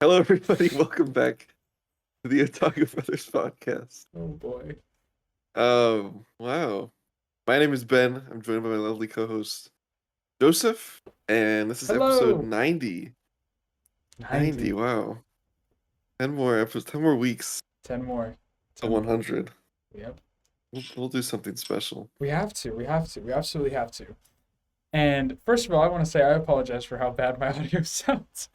Hello, everybody. Welcome back to the Otaku Brothers podcast. Oh boy. Wow. My name is Ben. I'm joined by my lovely co-host Joseph, and this is episode Hello. 90. 90. 90. Wow. 10 more episodes, 10 more weeks 10 more. to 10 more. 100. Yep. We'll do something special. We have to. We have to. We absolutely have to. And first of all, I want to say I apologize for how bad my audio sounds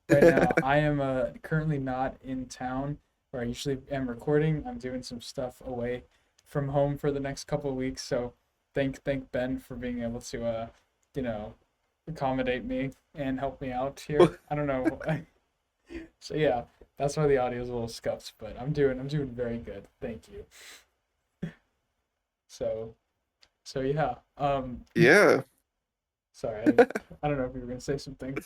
right now. I am currently not in town where I usually am recording. I'm doing some stuff away from home for the next couple of weeks. So thank Ben for being able to you know, accommodate me and help me out here. I don't know. So yeah, that's why the audio is a little scuffed, but I'm doing very good. Thank you. So so yeah. Yeah. Sorry, I don't know if you were gonna say something.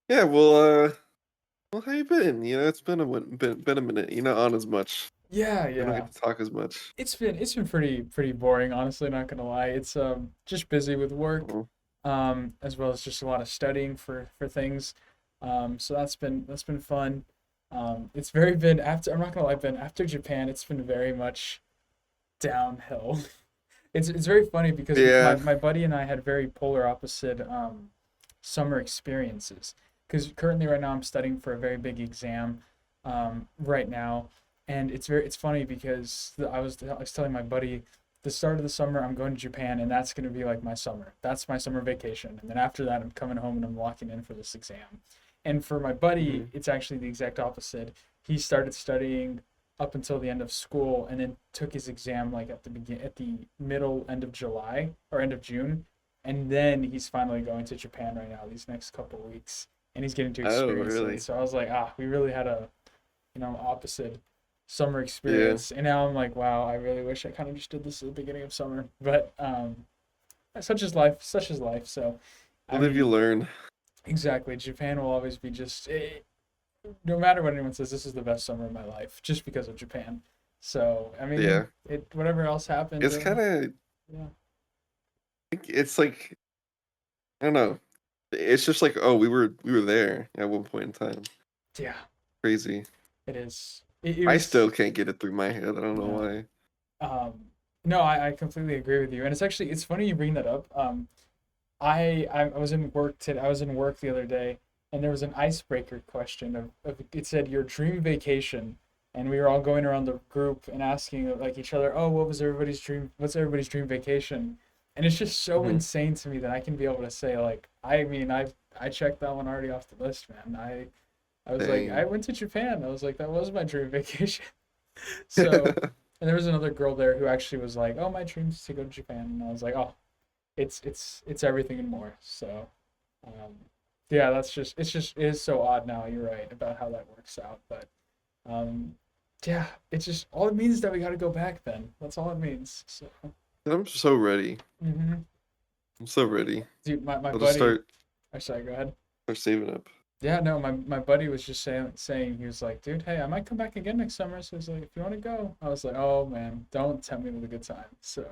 Yeah, well, how you been? It's been a minute. You're not on as much. Yeah, We don't yeah. get to talk as much. It's been pretty boring, honestly, not gonna lie. It's just busy with work, Oh, as well as just a lot of studying for things. So that's been fun. It's very been after I'm not gonna lie, Ben, after Japan, it's been very much downhill. It's very funny because my, yeah. my buddy and I had very polar opposite summer experiences. Because currently right now I'm studying for a very big exam right now, and it's funny because I was telling my buddy the start of the summer I'm going to Japan, and that's gonna be like my summer. That's my summer vacation, and then after that I'm coming home and I'm locking in for this exam. And for my buddy, Mhm. it's actually the exact opposite. He started studying up until the end of school and then took his exam like at the middle end of July or end of June, and then he's finally going to Japan right now these next couple of weeks, and he's getting to Oh, experience it. really? So I was like, we really had a opposite summer Yeah. experience, and now I'm like, wow, I really wish I kind of just did this at the beginning of summer, but such is life. So I Live you mean, learn. exactly, Japan will always be just no matter what anyone says, this is the best summer of my life just because of Japan. So I mean, Yeah. it whatever else happened, It's kind of, yeah, it's like, I don't know. It's just like, oh, we were there at one point in time. yeah, Crazy. it is. It I was still can't get it through my head. I don't know no, why. um, no, I completely agree with you, and it's funny you bring that up. I was in work today. I was in work the other day, and there was an icebreaker question of it said your dream vacation, and we were all going around the group and asking like each other, oh, what was everybody's dream? What's everybody's dream vacation? And it's just so Hmm. insane to me that I can be able to say like, I mean, I checked that one already off the list, man. I was like, I Dang. went to Japan. I was like, that was my dream vacation. So, and there was another girl there who actually was like, oh, my dream is to go to Japan, and I was like, oh, it's everything and more. So, um, yeah, it is so odd now. You're right about how that works out, but um, yeah, it's just all it means is that we got to go back. Then that's all it means. So, I'm so ready. hmm I'm so ready. dude, my I'll just buddy. start I'm sorry. Go ahead. start saving up. Yeah, no, my buddy was just saying he was like, dude, hey, I might come back again next summer. So he's like, if you want to go, I was like, oh man, don't tempt me with a good time. So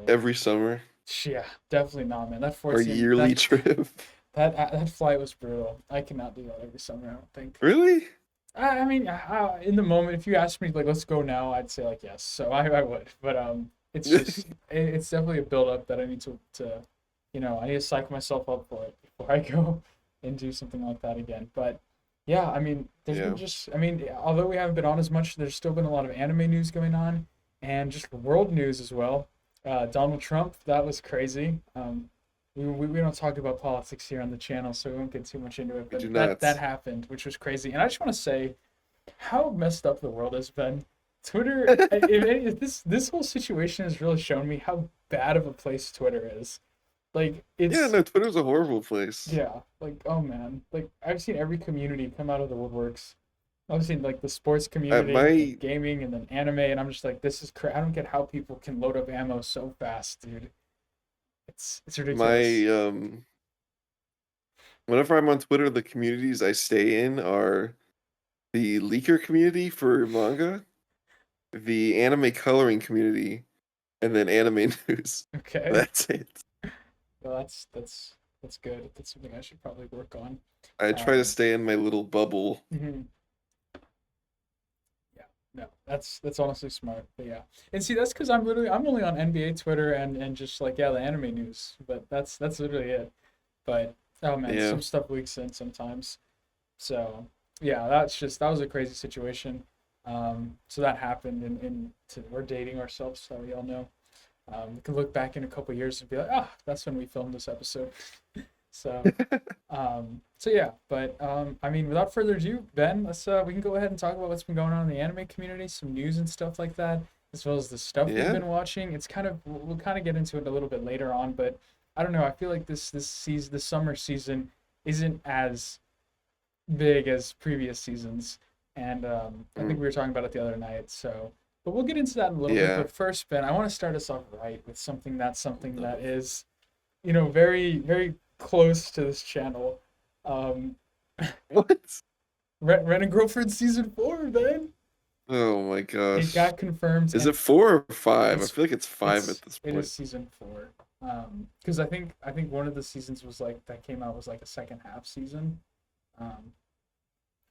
Every summer yeah, definitely not, man. That or 14 yearly that trip. that flight was brutal. I cannot do that every summer. I don't think. Really? I mean, in the moment, if you asked me like, let's go now, I'd say like yes. So I would, but it's just it's definitely a build up that I need to I need to psych myself up for it before I go and do something like that again. But yeah, I mean, there's been Yeah. just I mean, although we haven't been on as much, there's still been a lot of anime news going on and just world news as well. Donald Trump, that was crazy. We don't talk about politics here on the channel, so we won't get too much into it. We do But not. that happened, which was crazy. And I just want to say how messed up the world has been. Twitter, if this whole situation has really shown me how bad of a place Twitter is. Like Yeah, it's no, Twitter's a horrible place. yeah, like oh man, like I've seen every community come out of the woodworks. I've seen like the sports community, and My gaming, and then anime, and I'm just like, this is I don't get how people can load up ammo so fast, dude. It's ridiculous. my whenever I'm on Twitter, the communities I stay in are the leaker community for manga, the anime coloring community, and then anime news. Okay. That's it. Well, that's That's good. That's something I should probably work on. I try to Um, stay in my little bubble. mhm. Yeah, no, that's honestly smart. But yeah, and see, that's because I'm only on NBA Twitter and just like yeah, the anime news. But that's literally it. But oh man, Yeah. some stuff leaks in sometimes. So yeah, that was a crazy situation. So that happened, and we're dating ourselves, so we all know. We can look back in a couple years and be like, ah, that's when we filmed this episode. So, so yeah, but I mean, without further ado, Ben, let's we can go ahead and talk about what's been going on in the anime community, some news and stuff like that, as well as the stuff we've Yeah. been watching. It's kind of we'll kind of get into it a little bit later on, but I don't know. I feel like this season, the summer season, isn't as big as previous seasons, and I think Mm, we were talking about it the other night. So, but we'll get into that in a little bit. yeah. But first, Ben, I want to start us off right with something that is, you know, very very close to this channel. Um, What? Rent a Girlfriend season 4, Ben. Oh my It gosh. got confirmed, Is and it 4 or 5? I it's feel like it's 5 at this it is point. season 4. Because I think one of the seasons was like that came out was like a second half season. Um,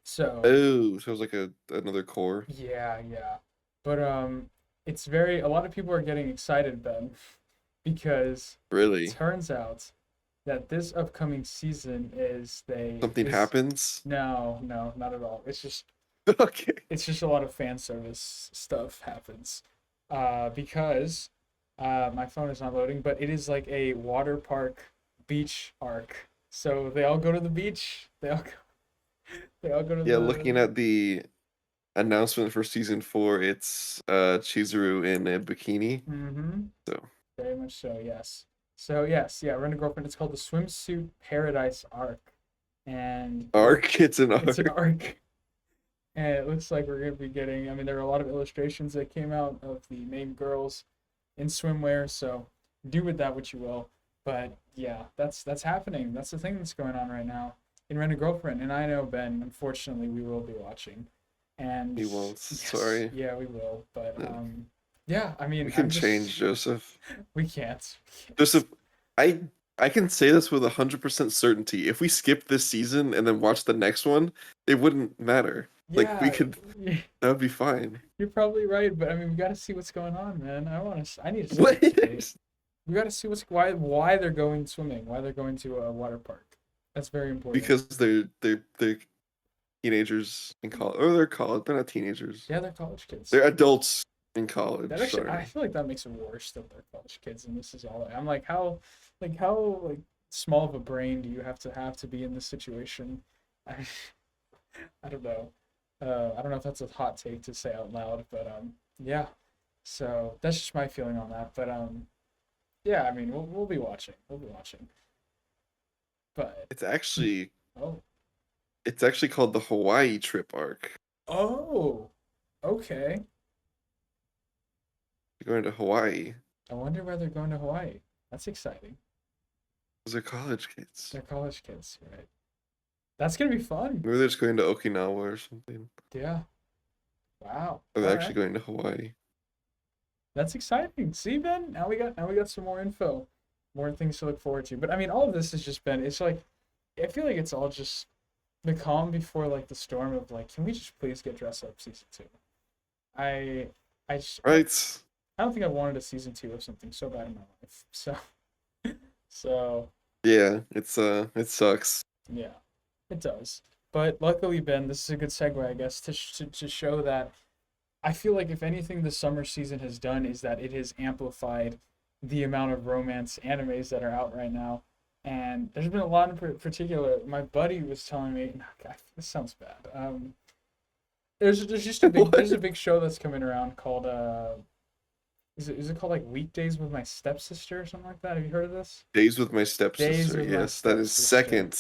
so Oh, so it was like another core. yeah, yeah. But it's very a lot of people are getting excited, Ben, because it Really? turns out that this upcoming season is they Something is happens? no, not at all. Okay. It's just a lot of fan service stuff happens. Because my phone is not loading, but it is like a water park beach arc. So they all go to the beach. They all go to Yeah, the looking at the announcement for season 4, it's Chizuru in a bikini. mm-hmm. So Very much so, yes. So yes, yeah, Rent a Girlfriend. It's called the Swimsuit Paradise Arc, and arc, it's an it's an arc. arc, and it looks like we're gonna be getting. I mean, there are a lot of illustrations that came out of the main girls in swimwear, so do with that what you will. But yeah, that's happening. That's the thing that's going on right now in Rent a Girlfriend, and I know Ben. Unfortunately, we will be watching, and He won't. yes, Sorry. yeah, we will. But No. yeah, I We mean, can I'm just change, Joseph. we can't. We can't. Joseph, I I can say this with 100% certainty. If we skip this season and then watch the next one, it wouldn't matter. Like we Yeah, could, that would be fine. you're probably right, but I mean, we got to see what's going on, man. I need to stay What? up to date. We got to see why they're going swimming, why they're going to a water park. That's very important. Because they're teenagers in college, or they're college. They're not teenagers. Yeah, they're college kids. They're adults in That college. actually, I Sorry. feel like that makes it worse that they're college kids, and this is all. I'm like how small of a brain do you have to be in this situation? I, I don't know. I don't know if that's a hot take to say out loud, but yeah. So that's just my feeling on that. But yeah, I mean, we'll be watching. We'll be watching. But It's actually oh, it's actually called the Hawaii trip arc. oh, okay. You're going to Hawaii. I wonder where they're going to Hawaii. That's exciting. Those are college kids. They're college kids, right? That's gonna be fun. Maybe they're just going to Okinawa or something. Yeah. Wow. Or they're All actually right. going to Hawaii. That's exciting. See, Ben, now we got some more info, more things to look forward to. But I mean, all of this has just been. It's like I feel like it's all just the calm before like the storm of like, can we just please get Dress Up season 2? I I just Right? I don't think I've wanted a season 2 of something so bad in my life. So so Yeah, it sucks. yeah, it does. But luckily, Ben, this is a good segue, I guess, to show that I feel like if anything the summer season has done is that it has amplified the amount of romance animes that are out right now. And there's been a lot in particular. My buddy was telling me, God, this sounds bad. There's just there's a What? big show that's coming around called is it called like Weekdays with My Stepsister or something like that? Have you heard of this? Days with my Days stepsister. with My Yes, that is Stepsister. second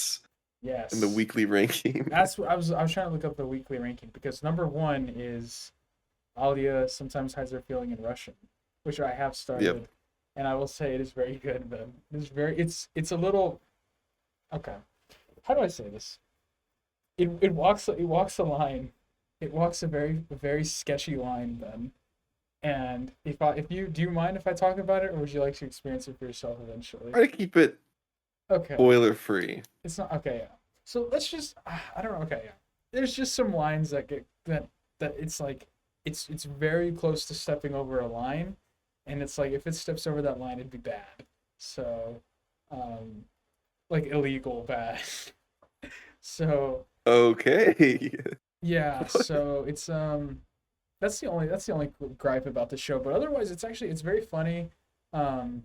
in the Yes. weekly ranking. That's what I was trying to look up the weekly ranking because number one is Alia sometimes hides her feeling in Russian, which I have Yep. started, and I will say it is very good. Then it's a little okay. How do I say this? It walks a line. It walks a very sketchy line, Ben. And if you do you mind if I talk about it, or would you like to experience it for yourself eventually? Try to keep it Okay. Spoiler free. It's not okay. Yeah. So let's just I don't know. Okay, yeah. There's just some lines that get that it's like it's very close to stepping over a line, and it's like if it steps over that line, it'd be bad. So, um, like illegal bad. So Okay. yeah. What? So it's that's the only gripe about the show. But otherwise, it's very funny. Um,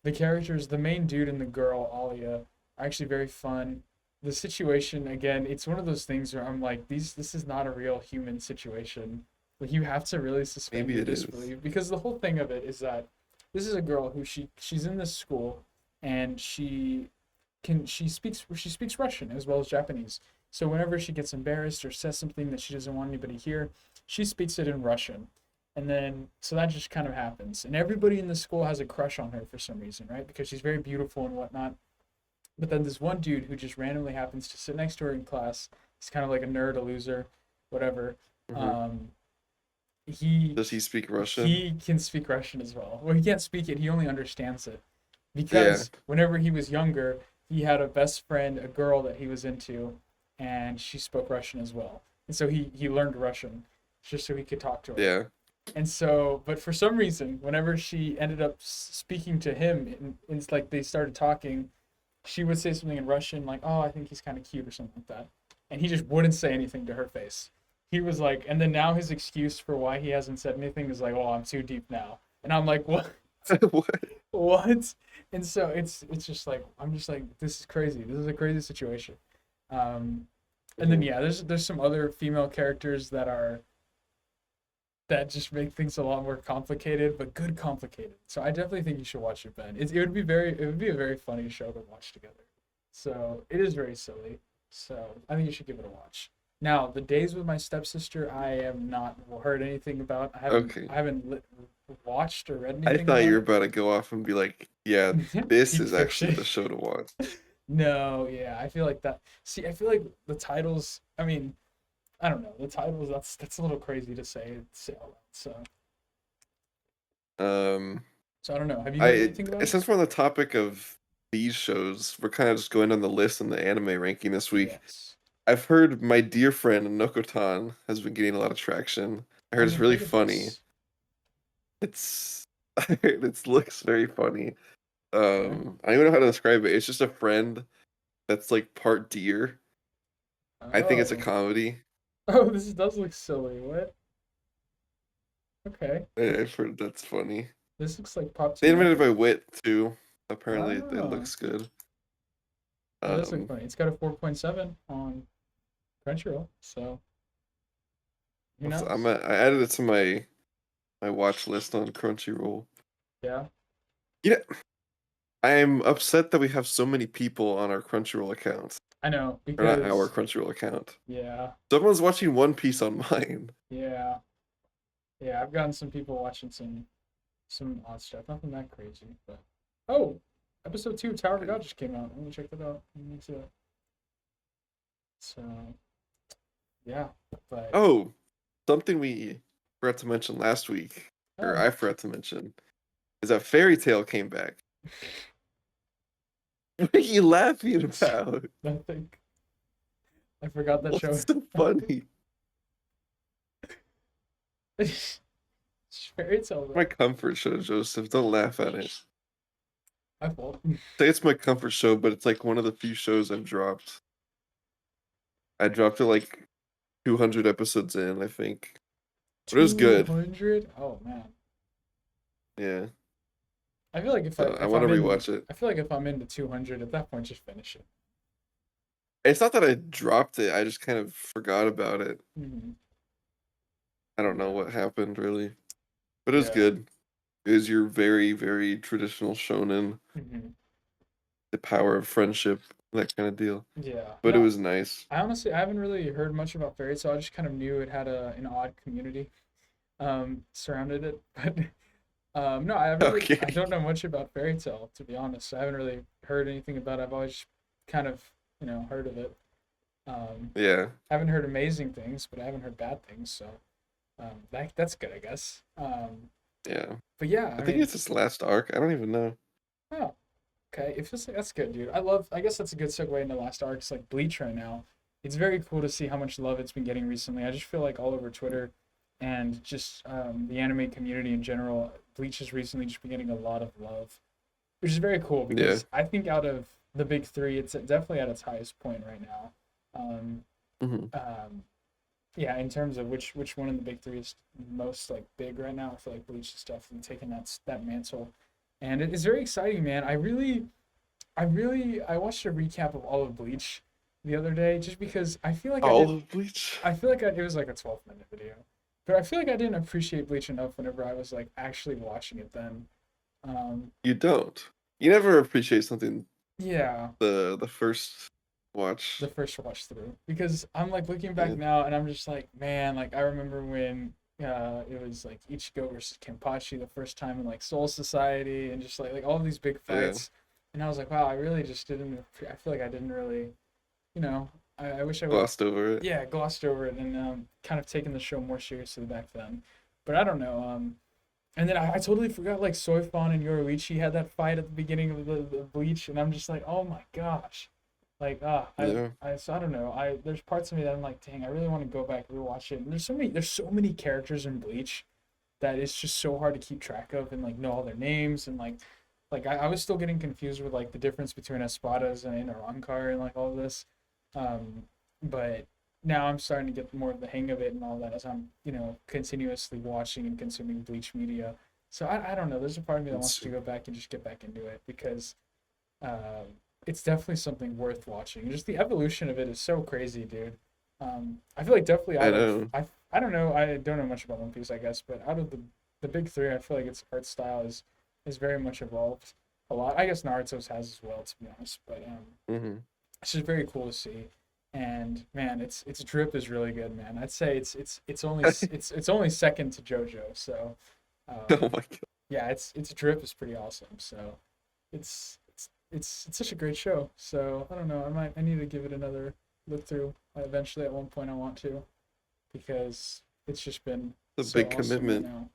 the characters, the main dude and the girl, Alia, are actually very fun. The situation, again, it's one of those things where I'm like, this is not a real human situation. Like you have to really suspend Maybe your it is. disbelief because the whole thing of it is that this is a girl who she's in this school and she speaks Russian as well as Japanese. So whenever she gets embarrassed or says something that she doesn't want anybody to hear, she speaks it in Russian. And then so that just kind of happens. And everybody in the school has a crush on her for some reason, right? Because she's very beautiful and whatnot. But then this one dude who just randomly happens to sit next to her in class, he's kind of like a nerd, a loser, whatever. Hmm. Um, he Does he speak Russian? he can speak Russian as well. Well, he can't speak it; he only understands it Yeah. because whenever he was younger, he had a best friend, a girl that he was into, and she spoke Russian as well. And so he learned Russian just so he could talk to her. Yeah. And so, but for some reason, whenever she ended up speaking to him, and like they started talking, she would say something in Russian, like, "Oh, I think he's kind of cute" or something like that, and he just wouldn't say anything to her face. He was like, and then now his excuse for why he hasn't said anything is like, "Oh, I'm too deep now," and I'm like, "What? What? What?" And so it's just like I'm just like, this is crazy. This is a crazy situation. Um, and then Mhm. yeah, there's some other female characters that just make things a lot more complicated, but good complicated. So I definitely think you should watch it, Ben. It would be a very funny show to watch together. So it is very silly. So I think you should give it a watch. Now, the days with my stepsister, I have not heard anything about. Okay. I haven't watched or read I anything thought you about were it. about to go off and be like, yeah, this Peak is actually fiction. the show to watch. No, yeah, I feel like that. See, I feel like the titles. I mean, I don't know. The titles. That's a little crazy to say out loud. Um, So I don't know. Have you heard I anything about it? since we're on the topic of these shows, we're kind of just going on the list and the anime ranking this week. Yes. I've heard my dear friend Nokotan has been getting a lot of traction. I I heard it's haven't really heard of funny. this. It's it looks very funny. Okay. I don't even know how to describe it. It's just a friend that's like part deer. I think it's a Oh. comedy. Oh, this does look silly. What? Okay. I've heard that's funny. This looks like Pop They Team animated by Epic. Wit too. Apparently, it Ah, looks good. that does look Um, funny. It's got a 4.7 on Crunchyroll, so who knows? I added it to my watch list on Crunchyroll. Yeah, Yeah, I'm upset that we have so many people on our Crunchyroll account. I know Or not our because Crunchyroll account. yeah, Someone's watching One Piece on mine. yeah, yeah. I've gotten some people watching some odd stuff. Nothing that crazy, but oh, episode 2 Tower of God just came out. Let me check that out. Let me see that. So yeah, but Oh, something we forgot to mention last week, or oh, I forgot to mention, is that Fairy Tail came back. What are you laughing about? nothing. I forgot that show. What's so funny? Fairy tale, My bro. comfort show, Joseph. Don't laugh at it. My fault. Say it's my comfort show, but it's like one of the few shows I've dropped. I dropped it like 200 episodes in, I think. But it was good. 200? Oh man. Yeah. I feel like So I want to rewatch it. I feel like if I'm into 200 at that point, just finish it. It's not that I dropped it, I just kind of forgot about it. Hmm. I don't know Yeah. what happened really. But it was Yeah. good. It was your very, very traditional shonen, Hmm. the power of friendship, that kind of deal. Yeah. But it No, was nice. I honestly I haven't really heard much about Fairy Tail. I just kind of knew it had an odd community surrounded it, but no, I Okay. don't know much about Fairy Tail to be honest. I haven't really heard anything about it. I've always kind of, heard of it. Um, Yeah. haven't heard amazing things, but I haven't heard bad things, so that's good, I guess. Yeah. But yeah, I I think mean, it's this last arc. I don't even know. oh. Okay, it feels like that's good, dude. I guess that's a good segue into last arc. It's like Bleach right now. It's very cool to see how much love it's been getting recently. I just feel like all over Twitter and just the anime community in general, Bleach has recently just been getting a lot of love, which is very cool Yeah. because I think out of the big three, it's definitely at its highest point right now. Um, Hmm. um, yeah, in terms of which one of the big three is most like big right now, I feel like Bleach is definitely taking that mantle, and it is very exciting, man. I watched a recap of all of Bleach the other day just because I feel like I All didn't of Bleach? I feel like it was like a 12-minute video. But I feel like I didn't appreciate Bleach enough whenever I was like actually watching it then. Um You don't. You never appreciate something yeah, the first the watch. first watch through because I'm like looking back Yeah. now and I'm just like, man, like I remember when it was like Ichigo versus Kenpachi the first time in like Soul Society and just like all these big Yeah. fights. And I was like, wow, I really just didn't I feel like I didn't really, you know, I wish I would have, Glossed over it. yeah, glossed over it and kind of taken the show more seriously back then. But I don't know. And then I totally forgot like Soifon and Yoruichi had that fight at the beginning of the Bleach, and I'm just like, oh my gosh, like Yeah. so I don't know. There's parts of me that I'm like, dang, I really want to go back and rewatch it. And there's so many characters in Bleach that it's just so hard to keep track of and like know all their names and like I was still getting confused with like the difference between Espadas and Arankar and like all this. Um, but now I'm starting to get more of the hang of it and all that as I'm, continuously watching and consuming Bleach media. So I don't know. There's a part of me that wants It's to go back and just get back into it because uh, it's definitely something worth watching. Just the evolution of it is so crazy, dude. I feel like definitely I out of know. I don't know. I don't know much about One Piece, I guess, but out of the big three, I feel like its art style is very much evolved a lot. I guess Naruto's has as well, to be honest. But Hmm. it's just very cool to see. And man, its drip is really good, man. I'd say it's only second to JoJo. So Oh um, my god. yeah, its drip is pretty awesome. So it's such a great show. So I don't know. I need to give it another look through eventually. At one point, I want to because it's just been It's a so big awesome right commitment. now.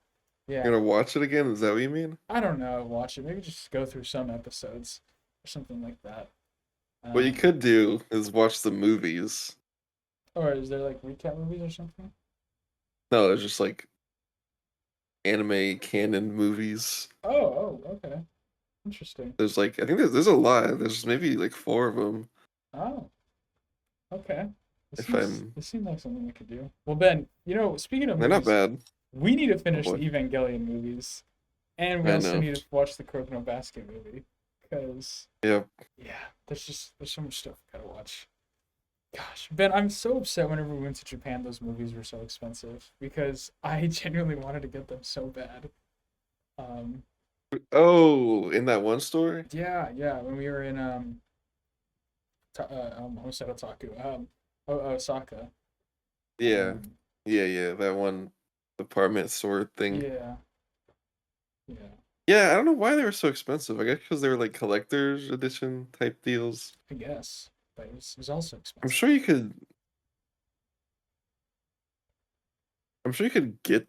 You're Yeah, gonna watch it again? Is that what you mean? I don't know. Watch it. Maybe just go through some episodes or something like that. What you Um, could do is watch the movies. or is there like recap movies or something? No, there's just like anime canon movies. Okay. Interesting. There's like I think there's a lot. There's maybe like four of them. Oh, okay. This If seems I'm, this seems like something we could do. Well, Ben, speaking of they're not movies, bad. we need to Oh finish the boy, Evangelion movies, and we I also know. need to watch the Kuroko no Basket movie, because Yeah, yeah, there's so much stuff we gotta watch. Gosh, Ben, I'm so upset whenever we went to Japan, those movies were so expensive because I genuinely wanted to get them so bad. Um, oh, in that one story? yeah, yeah, when we were in I almost said Otaku, Osaka. Yeah. Um, Yeah, that one department store thing. yeah, yeah, Yeah, I don't know why they were so expensive. I guess because they were like collector's edition type deals. I guess, but it was also I'm expensive. sure you could I'm sure you could get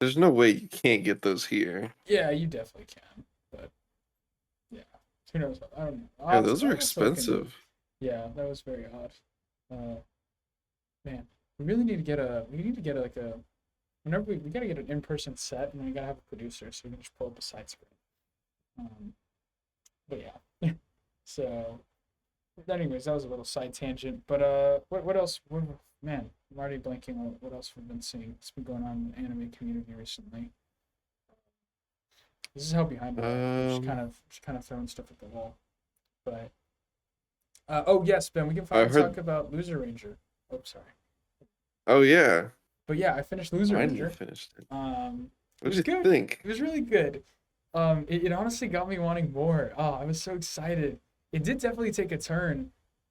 there's no way you can't get those here. Yeah, you definitely can, but yeah, who knows? I don't know. Yeah, those are I'll have to look into it. expensive. Yeah, that was very odd. Uh, man, we need to get like a whenever we gotta get an in-person set and we gotta have a producer so we can just pull up a side screen. Um, but yeah, so anyways, that was a little side tangent. But what else? Man, I'm already blanking on what else we've been seeing. What's been going on in the anime community recently? This is how behind we are. We're just kind Um, of just kind of throwing stuff at the wall. But oh yes, Ben, we can I finally talk heard. about Loser Ranger. Oh, sorry. Oh yeah, But yeah, I finished Loser finally Ranger. finished it. It What was did you good. think? It was really good. It honestly got me wanting more. Oh, I was so excited. It did definitely take a turn.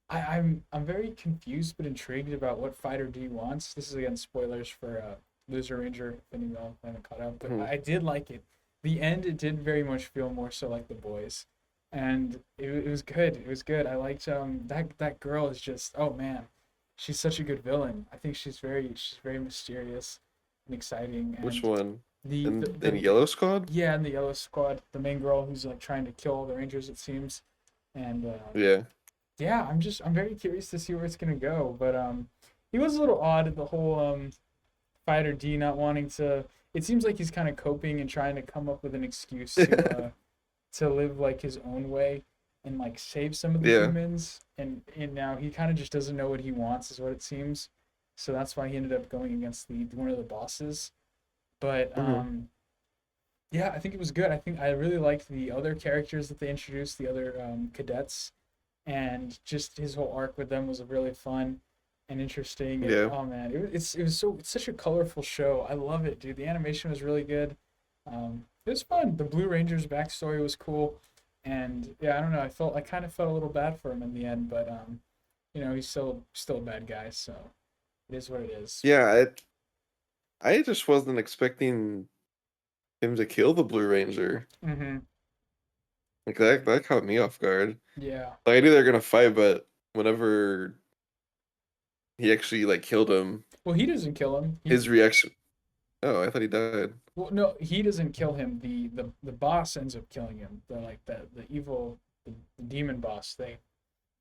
I'm very confused but intrigued about what Fighter D wants. This is again spoilers for Loser Ranger if any of y'all haven't caught up, but Hmm. I did like it. The end it did very much feel more so like the boys, and it was good. It was good. I liked that girl is just, oh man, she's such a good villain. I think she's very mysterious and exciting, Which and one? The the, And the, the Yellow Squad? yeah, and the Yellow Squad, the main girl who's like trying to kill all the Rangers, it seems. And Yeah. yeah, I'm very curious to see where it's gonna go. But he was a little odd, the whole Fighter D not wanting to. It seems like he's kind of coping and trying to come up with an excuse to live like his own way and like save some of the Yeah. humans. And now he kind of just doesn't know what he wants, is what it seems. So that's why he ended up going against the one of the bosses. But Hmm. yeah, I think it was good. I think I really liked the other characters that they introduced, the other cadets, and just his whole arc with them was really fun and interesting. And Yeah. oh man, it's such a colorful show. I love it, dude. The animation was really good. It was fun. The Blue Ranger's backstory was cool, and yeah, I don't know. I kind of felt a little bad for him in the end, but he's still a bad guy, so it is what it is. Yeah, I just wasn't expecting him to kill the Blue Ranger. Mm-hmm. Like that caught me off guard. Yeah. Like I knew they were gonna fight, but whenever he actually like killed him, Well, he doesn't kill him. his reaction. Oh, I thought he died. Well, no, he doesn't kill him. The boss ends up killing him. The evil the demon boss thing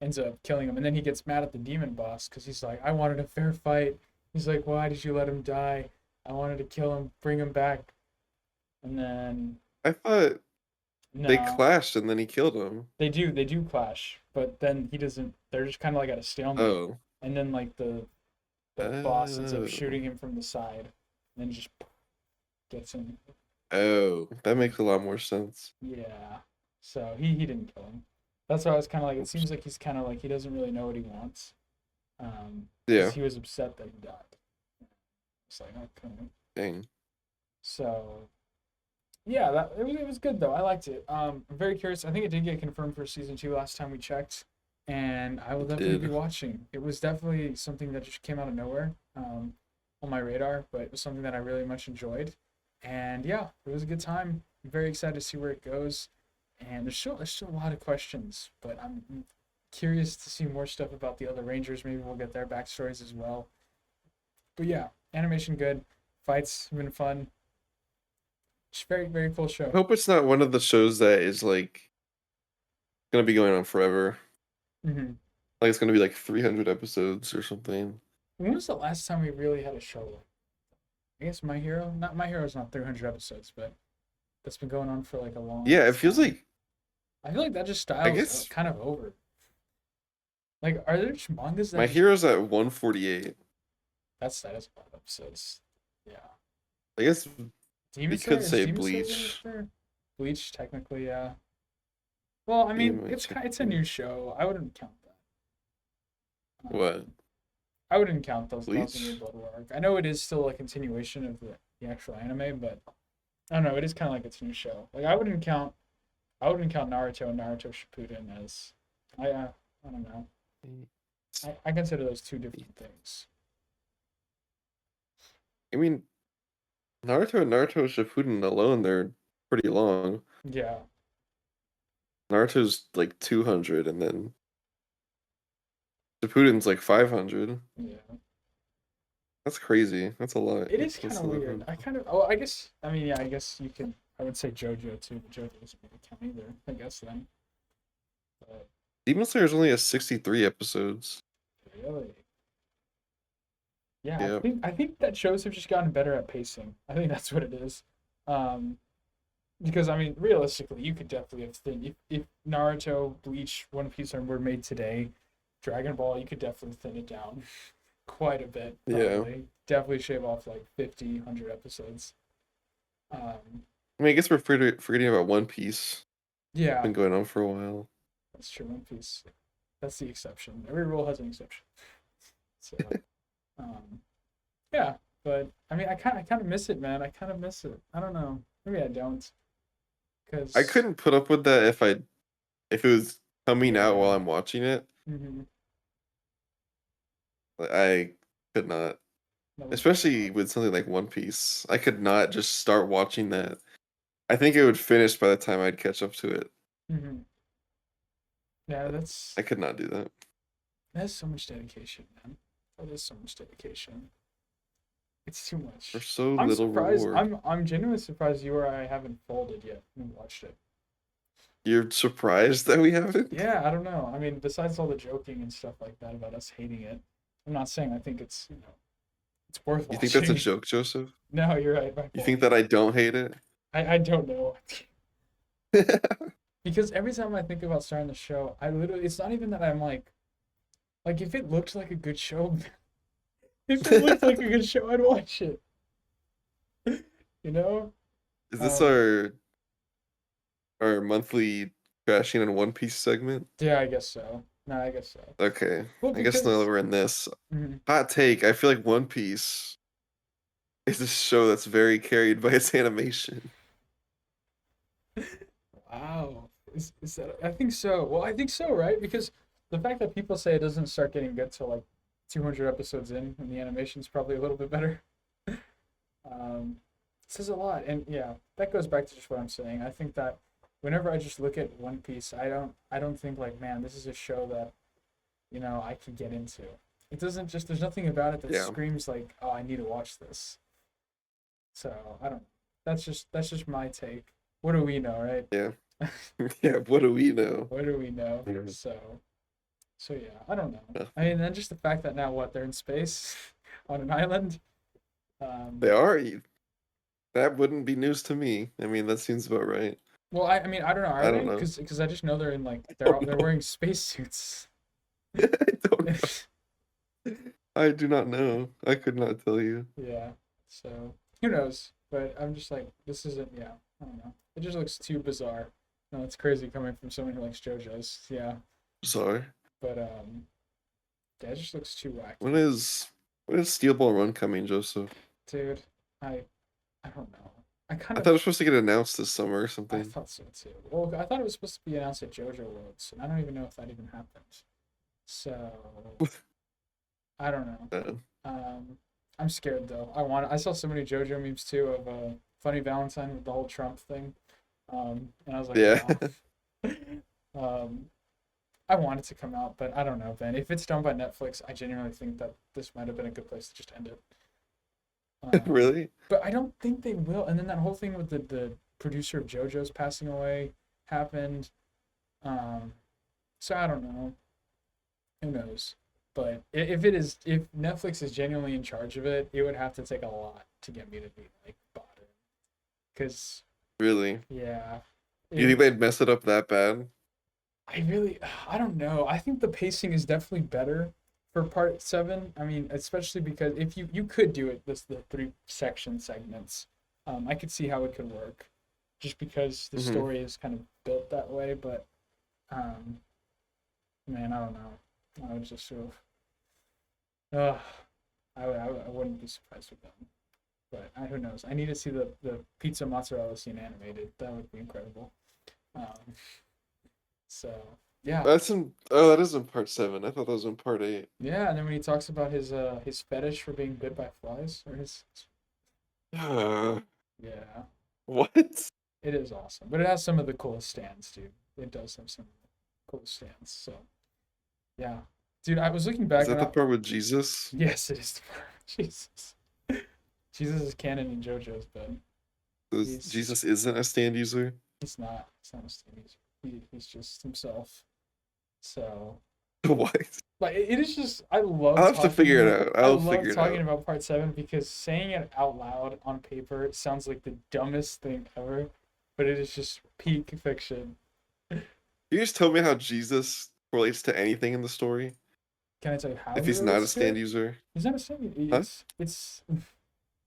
ends up killing him, and then he gets mad at the demon boss because he's like, I wanted a fair fight. He's like, why did you let him die? I wanted to kill him, bring him back, and then I thought they no, clashed and then he killed him. they do clash, but then he doesn't. They're just kind of like at a stalemate, Oh. and then like the boss ends up Oh. shooting him from the side, and then just gets him. Oh. That makes a lot more sense. Yeah. So he didn't kill him. That's why I was kind of like, it Oops. seems like he's kind of like he doesn't really know what he wants. Because Yeah. he was upset that he died. It's like, okay. Dang. So yeah, it was good though. I liked it. I'm very curious. I think it did get confirmed for season 2 last time we checked, and I will It definitely be did. watching. It was definitely something that just came out of nowhere on my radar, but it was something that I really much enjoyed. And yeah, it was a good time. I'm very excited to see where it goes. And there's still a lot of questions, but I'm curious to see more stuff about the other Rangers. Maybe we'll get their backstories as well. But yeah, animation good, fights have been fun. Just very very cool I show. hope it's not one of the shows that is like gonna be going on forever. hmm Like it's gonna be like 300 episodes or something. When was the last time we really had a show like? I guess My Hero. Not My Hero's not 300 episodes, but that's been going on for like a long Yeah, it feels time. like I feel like that just I style's guess kind of over. Like, are there just mangas that My just Hero's at 148. that's a lot of episodes? Yeah. I guess Demon we could Slayer is say Demon Slayer gonna Bleach. get there? Bleach, technically, yeah. Well, I mean, Demon it's a new show. I wouldn't count that. What? I wouldn't count those 1,000-year Bleach? blood war arc. I know it is still a continuation of the actual anime, but I don't know. It is kind of like its new show. Like I wouldn't count Naruto and Naruto Shippuden as I don't know. I consider those two different things. I mean, Naruto and Naruto Shippuden alone, they're pretty long. Yeah, Naruto's like 200, and then Shippuden's like 500. yeah. That's crazy. That's a lot. It is kind That's of a lot. weird. I kind of. Oh, I guess. I mean, yeah. I guess you could. I would say JoJo too, but JoJo doesn't really count either. I guess then. But Demon Slayer's only has 63 episodes. really, yeah. I Yeah. think I think that shows have just gotten better at pacing. I think that's what it is. Um, because I mean, realistically, you could definitely have if Naruto, Bleach, One Piece were made today, Dragon Ball, you could definitely thin it down quite a bit. Yeah. Probably, definitely shave off like 50, 100 episodes. Um, I mean, I guess we're forgetting about One Piece. yeah, Been going on for a while. that's true. One Piece, that's the exception. Every rule has an exception. So, um, yeah, but I mean, I kind of miss it, man. I kind of miss it. I don't know. Maybe I don't, I cause couldn't put up with that if it was coming out while yeah. I'm watching it. Mm-hmm. Like, I could not. That would be Especially with something like One Piece. I could not just start watching that. I think it would finish by the time I'd catch up to it. mm-hmm. Yeah, that's I could not do that. that's so much dedication, man. That is so much dedication. It's too much. for so I'm little surprised. reward. I'm genuinely surprised you or I haven't folded yet and watched it. You're surprised that we haven't? Yeah, I don't know. I mean, besides all the joking and stuff like that about us hating it, I'm not saying I think it's it's worth You think that's a watching. joke, Joseph? No, you're right. My You fault. think that I don't hate it? I don't know. Because every time I think about starting the show, I literally it's not even that I'm like if it looked like a good show, if it looked like a good show, I'd watch it. You know? Is this Um, our monthly crashing in One Piece segment? yeah, I guess so. No, I guess so. Okay. Well, I guess now that because we're in this. mhm. Hot take, I feel like One Piece is a show that's very carried by its animation. Wow. Is that I think so. Well, I think so, right? Because the fact that people say it doesn't start getting good till like 200 episodes in, and the animation's probably a little bit better. Says a lot, and yeah, that goes back to just what I'm saying. I think that whenever I just look at One Piece, I don't think like, man, this is a show that I can get into. It doesn't just there's nothing about it that Yeah. screams like, oh, I need to watch this. So I don't. That's just my take. What do we know, right? Yeah. Yeah, what do we know? What do we know? Yeah. So yeah, I don't know. I Nothing. mean, then just the fact that now what they're in space on an island. They Um, are. That wouldn't be news to me. I mean, that seems about right. well, I mean, I don't know. Are I they? don't know. Because I just know they're in like I they're don't they're know. wearing spacesuits. I don't know. I do not know. I could not tell you. Yeah. So who knows? But I'm just like, this isn't. Yeah. I don't know. It just looks too bizarre. No, it's crazy coming from someone who likes JoJo's. Yeah. Sorry. But yeah, it just looks too When wacky, is when is Steel Ball Run coming, Joseph? dude. I I don't know. I kind I of thought it was supposed to get announced this summer or I something. thought so too. Well, I thought it was supposed to be announced at JoJo Worlds, and I don't even know if that even happened. So I don't know. Uh, Um, I'm scared though. I saw so many JoJo memes too of Funny Valentine with the whole Trump thing, and I was like, yeah. wow. um, I want it to come out, but I don't know, Ben. If it's done by Netflix, I genuinely think that this might have been a good place to just end it. Um, Really? but I don't think they will. And then that whole thing with the producer of JoJo's passing away happened. Um, so I don't know. Who knows? But if Netflix is genuinely in charge of it, it would have to take a lot to get me to be like bought in. Cause Really? yeah, You it, think they'd mess it up that bad? I really I don't know. I think the pacing is definitely better for part seven. I mean, especially because if you could do it this the three section segments, I could see how it could work, just because the Hmm. story is kind of built that way. But um, man, I don't know. I would just sort of, I wouldn't be surprised with them. But who knows? I need to see the pizza mozzarella scene animated. That would be incredible. Um, so yeah, That is in part 7. I thought that was in part 8. yeah. And then when he talks about his fetish for being bit by flies, or his yeah, What? it is awesome. But it has some of the coolest stands, dude. It does have some cool stands. So yeah, dude. I was looking Is back that and the part with Jesus? yes, it is. Jesus, Jesus is canon in JoJo's, but he's Jesus isn't a stand user? he's not. He's not a stand user. He's just himself. So What? like it is just I love I'll have to talking figure about it out. I I'll love figure it talking out. about part seven because saying it out loud on paper sounds like the dumbest thing ever, but it is just peak fiction. Can you just tell me how Jesus relates to anything in the story? Can I tell you how If he he's not a relates to stand it? user? He's not a stand. Huh? It's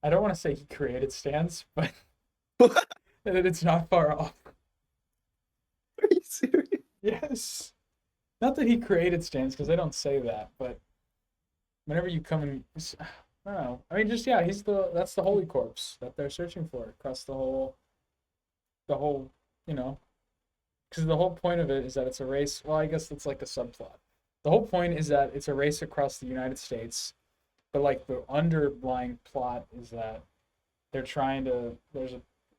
I don't want to say he created stands, but What? it's not far off. Are you serious? Yes. Not that he created stands because they don't say that, but whenever you come and I don't know. I mean, just yeah, that's the holy corpse that they're searching for across the whole, you know, because the whole point of it is that it's a race. Well, I guess it's like a subplot. The whole point is that it's a race across the United States, but like the underlying plot is that there's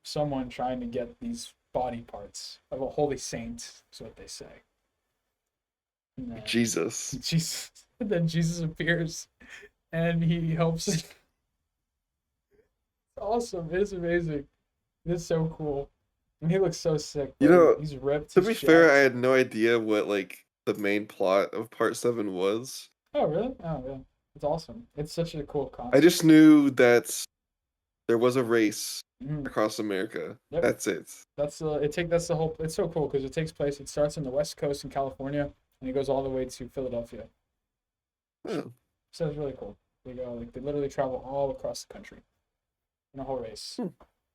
someone trying to get these body parts of a holy saint, is what they say. And then Jesus. Jesus, and then Jesus appears and he helps awesome. It is amazing. It is so cool. And he looks so sick, You bro. know, He's ripped. to He's be fair, I jacked. had no idea what like the main plot of part 7 was. Oh, really? Oh, yeah. It's awesome. It's such a cool I concept. just knew that there was a race Mhm. across America. Yep. That's it. That's the whole. It's so cool because it takes place. It starts on the West Coast in California and it goes all the way to Philadelphia. Oh. So it's really cool. They go like they literally travel all across the country in a whole race. Hmm.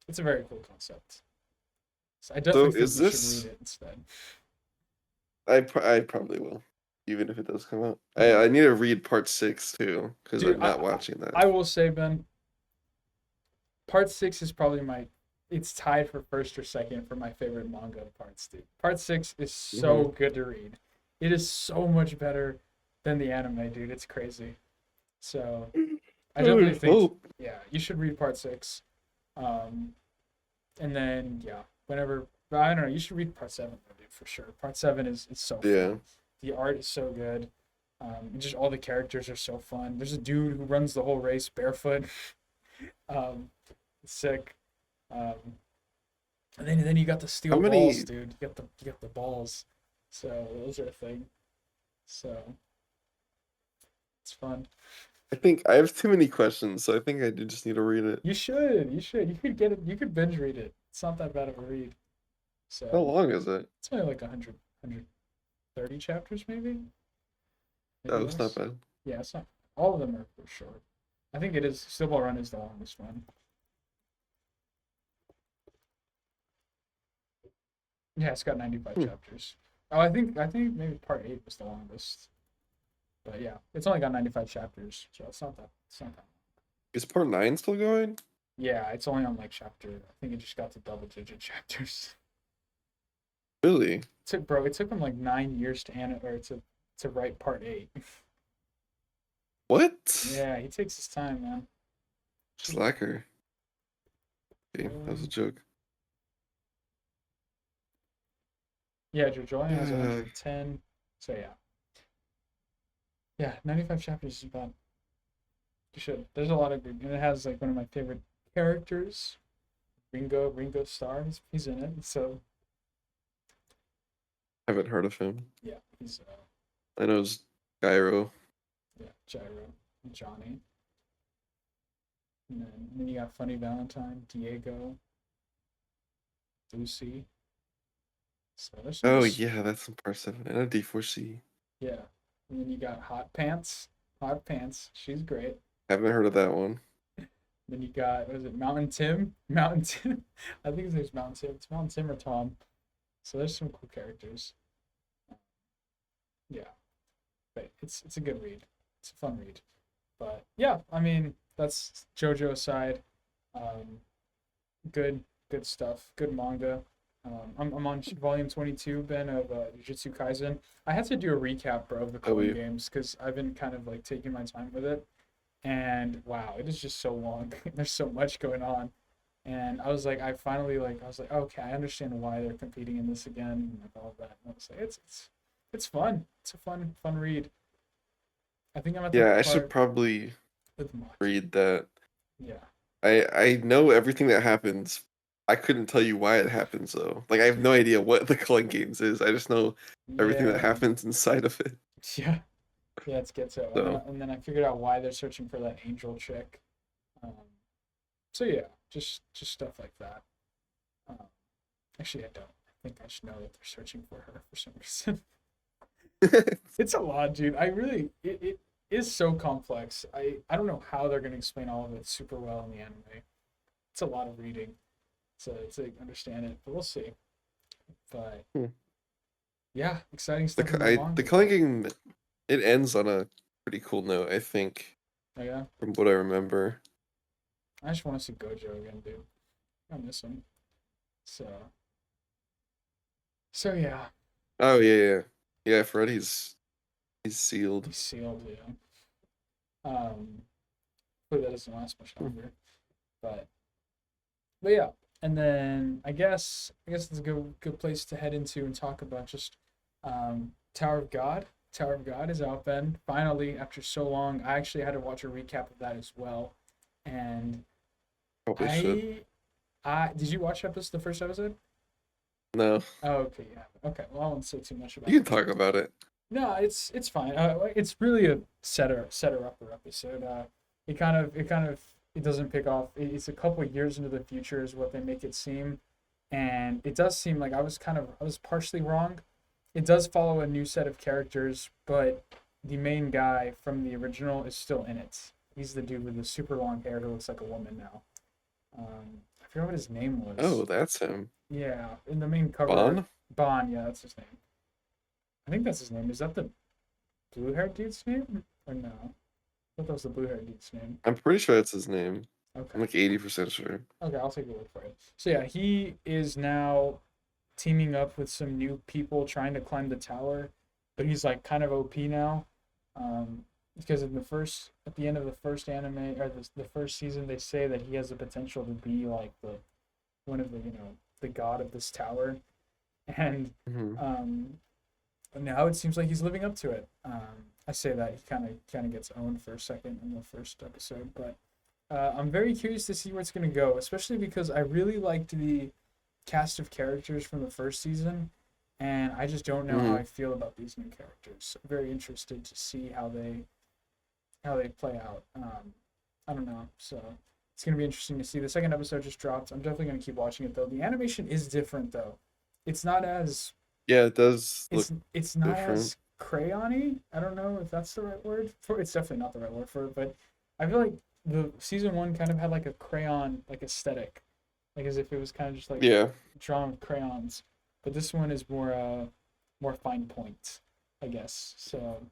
It's a very cool concept. So I So definitely think is you should read this it instead. I probably will, even if it does come out. Yeah, I need to read part 6 too, because dude. I'm not watching that. I will say, Ben, part six is probably my. It's tied for first or second for my favorite manga parts, dude. Part six is Hmm. so good to read. It is so much better than the anime, dude. It's crazy. So I I definitely would think, hope. yeah, you should read part six. Um, and then yeah, whenever I don't know, you should read part seven, though, dude, for sure. Part seven is so Yeah. fun. The art is so good. And just all the characters are so fun. There's a dude who runs the whole race barefoot. um, sick. Um, and then you got the How steel balls, many? dude. You got the balls. So those are a thing. So it's fun. I think I have too many questions, so I think I do just need to read it. You should. You should. You could get it. You could binge read it. It's not that bad of a read. How So long is it? it's only like 130 chapters, maybe. Maybe Oh, it's not less. bad. Yeah, it's not. All of them are for short. I think it is. Steel Ball Run is the longest one. Yeah, it's got 95 Hmm. chapters. Oh, I think maybe part eight was the longest. But yeah, it's only got 95 chapters, so it's not that. Is part 9 still going? Yeah, it's only on like chapter. I think it just got to double digit chapters. Really? It took him like 9 years to write part eight. What? Yeah, he takes his time, man. Slacker. Okay, that was a joke. Yeah, JoJo has Uh, 110. So yeah. Yeah, 95 chapters is about. You should. There's a lot of good, and it has like one of my favorite characters, Ringo Starr. He's in it. So haven't heard of him. yeah, he's I know it's Gyro. yeah, Gyro, and Johnny, and then you got Funny Valentine, Diego, Lucy. So there's some Oh just yeah, that's in part 7. I know D4C. yeah. And then you got Hot Pants. She's great. Haven't heard of that one. Then you got what is it, Mountain Tim? Mountain Tim. I think his name's Mountain Tim. It's Mountain Tim or Tom. So there's some cool characters. Yeah, but it's a good read. It's a fun read. But yeah, I mean that's JoJo aside. Um, good stuff. Good manga. I'm on volume 22, Ben, of Jujutsu Kaisen. I had to do a recap, bro, of the Oh, Culling wait. games because I've been kind of like taking my time with it. And wow, it is just so long. There's so much going on. And I was like, I was like, okay, I understand why they're competing in this again, and like all of that. And I was like, it's fun. It's a fun read. I think I'm at the Yeah, I should part probably with Maki. read that. Yeah, I know everything that happens. I couldn't tell you why it happens though. Like I have no idea what the Culling Games is. I just know everything that yeah, happens inside of it. yeah, yeah. It's Ghetto, and then So and then I figured out why they're searching for that angel chick. Um, so yeah, just stuff like that. Um, actually, I don't. I think I should know that they're searching for her for some reason. It's a lot, dude. It is so complex. I don't know how they're gonna explain all of it super well in the anime. It's a lot of reading to understand it, but we'll see. But Hmm. yeah, exciting stuff in the The manga. Culling Game, it ends on a pretty cool note, I think, Oh, yeah, from what I remember. I just want to see Gojo again, dude. I miss him. So yeah, Oh yeah. Yeah, he's sealed. he's sealed. Yeah. Hopefully that doesn't last much Hmm. longer. But yeah, and then I guess it's a good place to head into and talk about just Tower of God. Tower of God is out, Ben. Finally, after so long, I actually had to watch a recap of that as well, and Probably should. I did you watch episode the first episode? No, Oh, okay, yeah. Okay, well, I won't say too much about you can it. talk about it. No, it's fine. It's really a setter upper episode. It doesn't pick off. It's a couple of years into the future is what they make it seem, and it does seem like I was partially wrong. It does follow a new set of characters, but the main guy from the original is still in it. He's the dude with the super long hair who looks like a woman now. I forgot what his name was. Oh, that's him. Yeah, in the main cover, Bon? Bon. Yeah, that's his name. I think that's his name. Is that the blue haired dude's name? Or no? I thought that was the blue haired dude's name. I'm pretty sure that's his name. I'm Okay. like 80% sure. Okay, I'll take your word for it. So yeah, he is now teaming up with some new people trying to climb the tower, but he's like kind of OP now. Um, because at the end of the first anime or the first season, they say that he has the potential to be like the one of the the god of this tower, and Hmm. um, now it seems like he's living up to it. I say that he kind of gets owned for a second in the first episode, but I'm very curious to see where it's gonna go, especially because I really liked the cast of characters from the first season, and I just don't know how Hmm. I feel about these new characters. I'm very interested to see how they play out. I don't know, so it's gonna be interesting to see. The second episode just dropped. I'm definitely gonna keep watching it though. The animation is different though. It's not as Yeah, it does look it's not different. as crayony. I don't know if that's the right word for it's definitely not the right word for it, but I feel like the season one kind of had like a crayon like aesthetic, like as if it was kind of just like Yeah, drawn with crayons. But this one is more fine point, I guess. So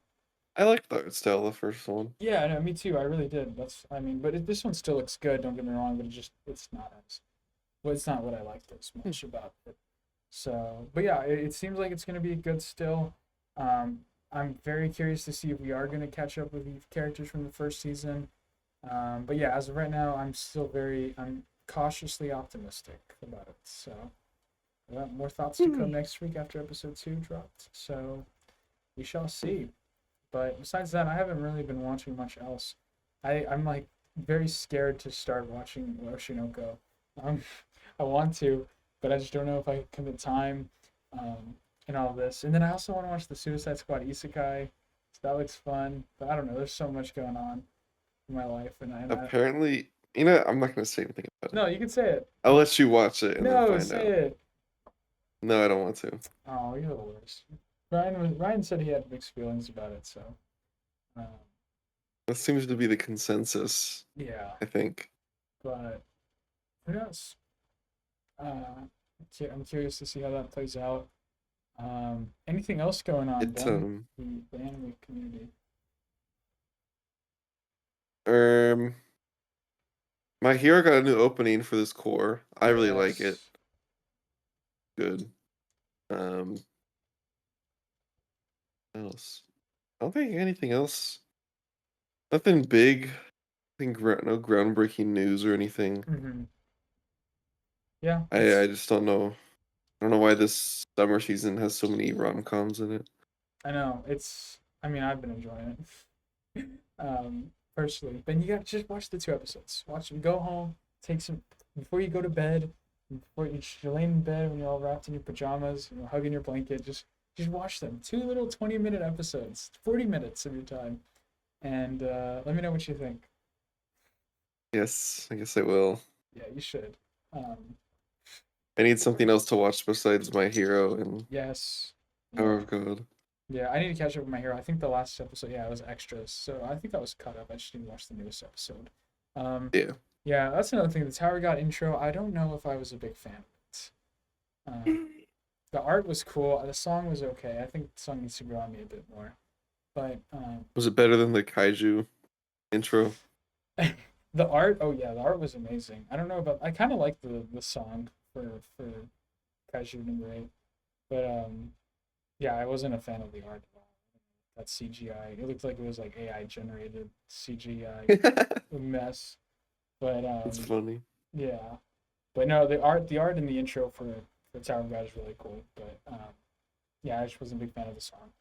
I like the art style of the first one. yeah, no, me too. I really did. This one still looks good. Don't get me wrong, but it's not as well. It's not what I liked as Hmm. much about it. So, but yeah, it seems like it's gonna be good still. Um, I'm very curious to see if we are gonna catch up with the characters from the first season. But yeah, as of right now, I'm cautiously optimistic about it. So, yeah, more thoughts to come next week after episode 2 dropped. So, we shall see. But besides that, I haven't really been watching much else. I'm like very scared to start watching Oshinoko. Um, I want to, but I just don't know if I can commit time, and all this. And then I also want to watch the Suicide Squad Isekai. So that looks fun. But I don't know. There's so much going on in my life, and I Apparently, I'm not gonna say anything about it. no, you can say it. I'll let you watch it and then No, find say out. it. No, I don't want to. Oh, you're the worst. Ryan said he had mixed feelings about it, so um, That seems to be the consensus, yeah. I think. But who knows? I'm curious to see how that plays out. Anything else going on, It Ben? The anime community. um My Hero got a new opening for this core. I really like it. Yes. Good. Um what else? I don't think anything else. Nothing big. No groundbreaking news or anything. Mm-hmm. Yeah, I just don't know. I don't know why this summer season has so many rom-coms in it. I know. I mean, I've been enjoying it. Personally. Ben, you got to just watch the 2 episodes. Watch them. Go home. Take some before you go to bed. Before you're laying in bed when you're all wrapped in your pajamas, hugging your blanket. Just watch them. 2 little 20-minute episodes. 40 minutes of your time, and let me know what you think. Yes, I guess I will. Yeah, you should. Um, I need something else to watch besides My Hero and yes. Power Yeah. of God. Yeah, I need to catch up with my hero. I think the last episode, yeah, it was extras. So I think I was caught up. I just need to watch the newest episode. Um, Yeah. yeah, that's another thing. The Tower God intro, I don't know if I was a big fan of it. The art was cool. The song was okay. I think the song needs to grow on me a bit more. But Was it better than the Kaiju intro? the art, oh yeah, the art was amazing. I don't know about. I kind of like the song for Kaiju number 8, but yeah, I wasn't a fan of the art at all. That CGI, it looked like it was like AI generated CGI mess. But It's funny. yeah, but no, the art in the intro for Tower of God is really cool. But yeah, I just wasn't a big fan of the song.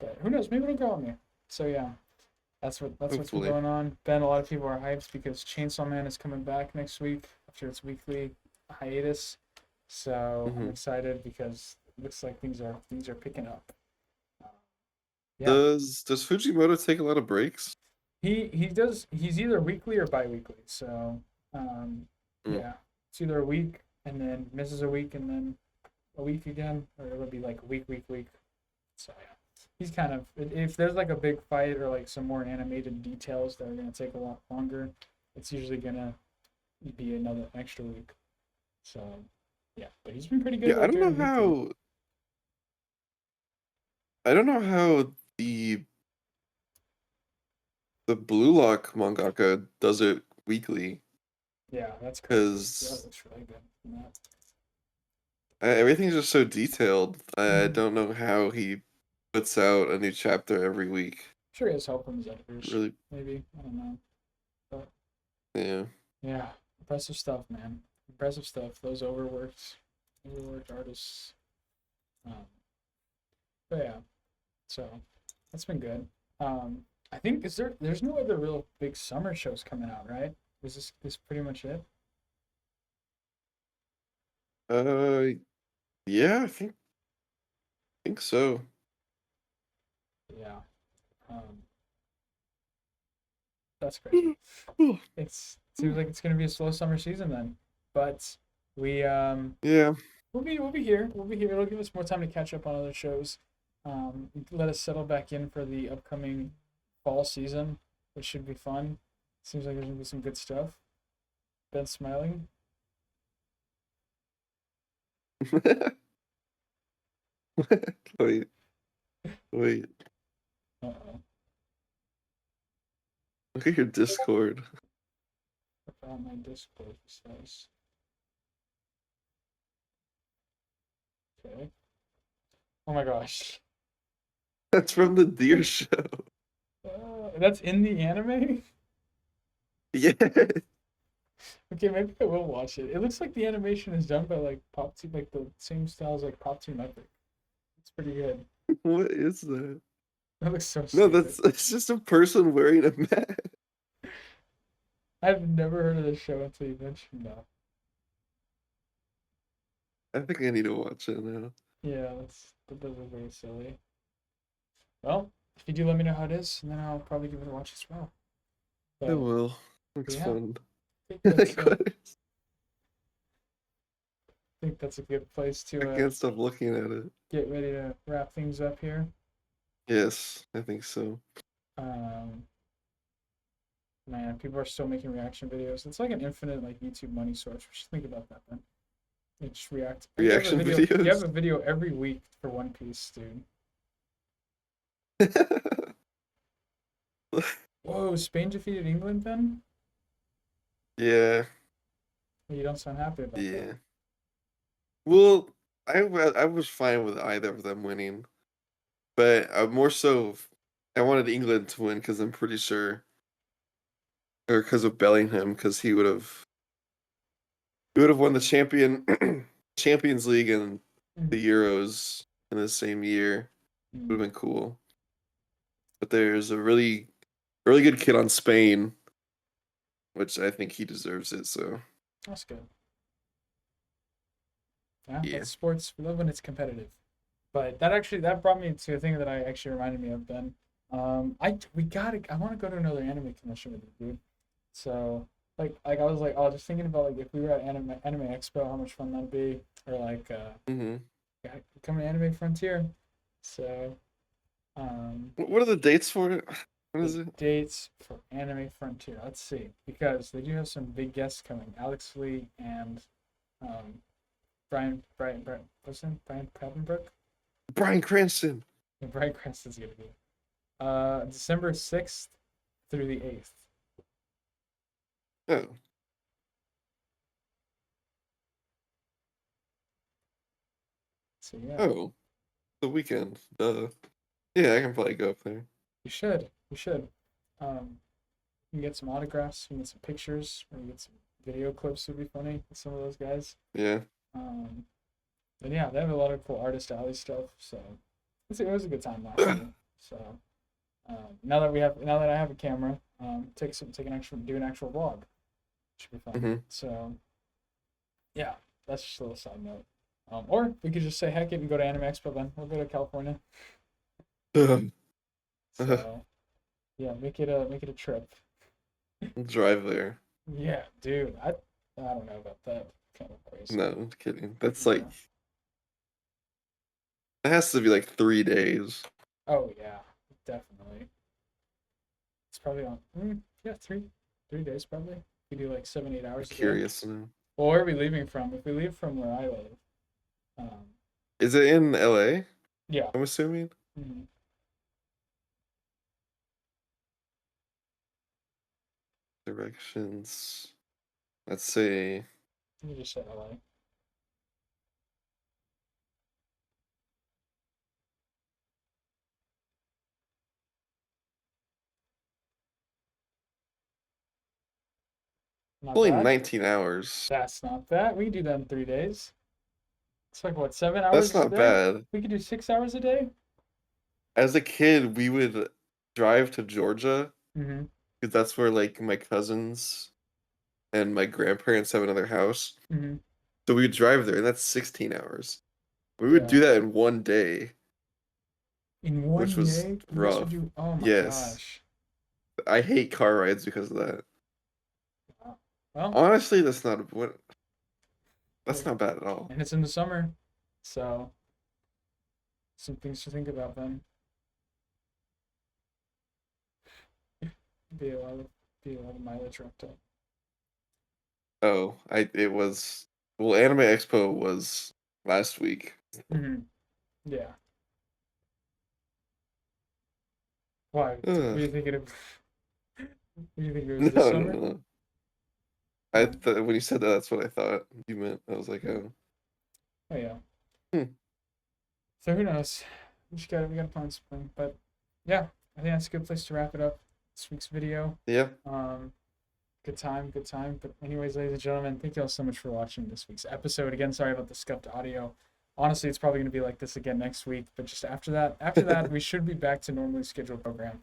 But who knows? Maybe it'll grow on me. So yeah, That's what's been Hopefully. going on. Ben, a lot of people are hyped because Chainsaw Man is coming back next week after its weekly hiatus. So I'm Hmm. excited because it looks like things are picking up. Uh, yeah, Does Fujimoto take a lot of breaks? he does. He's either weekly or bi-weekly. So um, Mm. yeah, it's either a week and then misses a week and then a week again, or it'll be like week. So yeah, he's kind of if there's like a big fight or like some more animated details that are gonna take a lot longer, it's usually gonna be another extra week. So yeah, but he's been pretty good Yeah, about doing it weekly. I don't know how the Blue Lock mangaka does it weekly Yeah, that's crazy. That because looks really good. Yeah. everything's just so detailed. I Mhm. don't know how he puts out a new chapter every week. Sure, he has help from his editors. Really, Maybe I don't know, but yeah. yeah, impressive stuff, man. Impressive stuff. Those overworked artists. Um, but yeah, so that's been good. Um, I think there's no other real big summer shows coming out, right? Is this pretty much it? Uh, yeah, I think so. Yeah. Um, that's crazy. It seems like it's gonna be a slow summer season then, but we Yeah. we'll be here. We'll be here. It'll give us more time to catch up on other shows. Let us settle back in for the upcoming fall season, which should be fun. Seems like there's gonna be some good stuff. Ben smiling. Wait, wait. Uh-oh. Look at your Discord. About my Discord says. Okay. Oh my gosh. That's from the Deer Show. That's in the anime? Yeah. Okay, maybe I will watch it. It looks like the animation is done by like Pop Team, like the same style as like Pop Team Epic. It's pretty good. What is that? That looks so No, stupid. that's just a person wearing a mask. I've never heard of this show until you mentioned that. I think I need to watch it now. Yeah, that does look very silly. Well, if you do let me know how it is, and then I'll probably give it a watch as well. I But will. Looks yeah, I fun. think that's Like, what? I think that's a good place I to can't stop looking at it. get ready to wrap things up here. Yes, I think so. Um, Man, people are still making reaction videos. It's like an infinite like YouTube money source. We should think about that then. You just react. You have a Reaction video. You have videos. a video every week for One Piece, dude. Whoa, Spain defeated England then? Yeah, You don't sound happy about that. yeah. Well, I was fine with either of them winning, but more so, I wanted England to win because I'm pretty sure, or because of Bellingham, because he would have won the Champions League and Mhm. the Euros in the same year. Would Mhm. have been cool. But there's a really good kid on Spain, which I think he deserves it. So That's good. Yeah, yeah. that's sports. We love when it's competitive. But that brought me to a thing that I actually reminded me of, Ben. I want to go to another anime convention with you, dude. So I was like, oh, just thinking about like if we were at Anime Expo, how much fun that'd be, or like Hmm. yeah, come to Anime Frontier. So What are the dates for it? What the is it? dates for Anime Frontier. Let's see, because they do have some big guests coming. Alex Lee and um, Brian, what's his name? Brian Papenbrook. Bryan Cranston. And Brian Cranston's gonna be. December 6th through the 8th. Oh, So yeah, oh, the weekend. Yeah, I can probably go up there. you should. You should. You can get some autographs, you can get some pictures, or you get some video clips would be funny with some of those guys. Yeah. Um, and yeah, they have a lot of cool artist alley stuff. So it was a good time last year. So Now that I have a camera, do an actual vlog. Should be fun. Hmm. So yeah, that's just a little side note. Or we could just say heck it and go to Anime Expo then. We'll go to California. So yeah, make it a trip. Drive there. Yeah, dude. I don't know about that kind of place. No, I'm kidding. That's like Yeah. it has to be like 3 days. Oh yeah, definitely. It's probably yeah, 3 days probably. We do like 7 8 hours a day. Curious to know. Well, where are we leaving from? If we leave from where I live, um, Is it in LA? yeah. I'm assuming. Mhm. Directions. Let's see. You just said LA. Not Only bad. 19 hours. That's not bad. We can do that in 3 days. It's like what, seven That's hours a not day? bad. We could do 6 hours a day. As a kid, we would drive to Georgia Mm-hmm. because that's where like my cousins and my grandparents have another house. Mm-hmm. So we would drive there, and that's 16 hours. We would Yeah. do that in one day, In which one was day, you guys would rough. do. Oh my Yes. gosh. I hate car rides because of that. Wow. Well, Honestly, that's hey, not bad at all. and it's in the summer, so some things to think about then. Be a lot of be a lot of mileage racked up. Oh, it was well, Anime Expo was last week. Mm-hmm. Yeah. Why? Were Ugh. you thinking of? Were you thinking it was this No, no, summer? no. I Oh, thought when you said that, that's what I thought you meant. I was like, yeah. oh, Oh yeah. hmm. So who knows? We gotta plan something. But yeah, I think that's a good place to wrap it up. This week's video. Yeah, Um, good time, good time. But anyways, ladies and gentlemen, thank you all so much for watching this week's episode. Again, sorry about the scuffed audio. Honestly, it's probably gonna be like this again next week. But just after that, we should be back to normally scheduled program.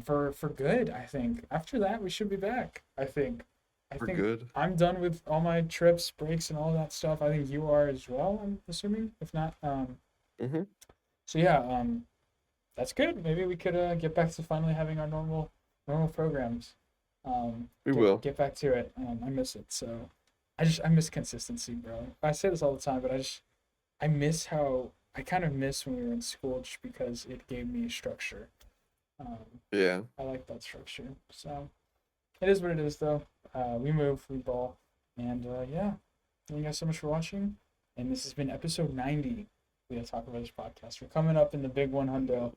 For good, I think. After that, we should be back. I think. I we're think good. I'm done with all my trips, breaks, and all that stuff. I think you are as well. I'm assuming. If not, Hmm. so yeah, that's good. Maybe we could get back to finally having our normal programs. We Get will. get back to it. I miss it. So I miss consistency, bro. I say this all the time, but I miss how I kind of miss when we were in school just because it gave me structure. Yeah, I like that structure. So it is what it is, though. We move, we ball, and yeah. Thank you guys so much for watching. And this has been episode 90 of the Otaku Brothers podcast. We're coming up in the big 100.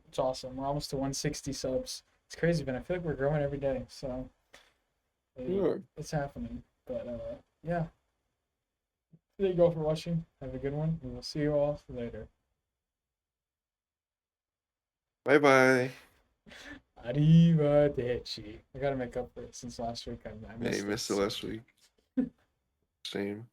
It's awesome. We're almost to 160 subs. It's crazy, but I feel like we're growing every day. So sure. it's happening. But yeah. Thank you all for watching. Have a good one. And we'll see you all later. Bye bye. Arrivederci. I gotta make up for it since last week. I Yeah, you missed it. missed it So. last week. Shame.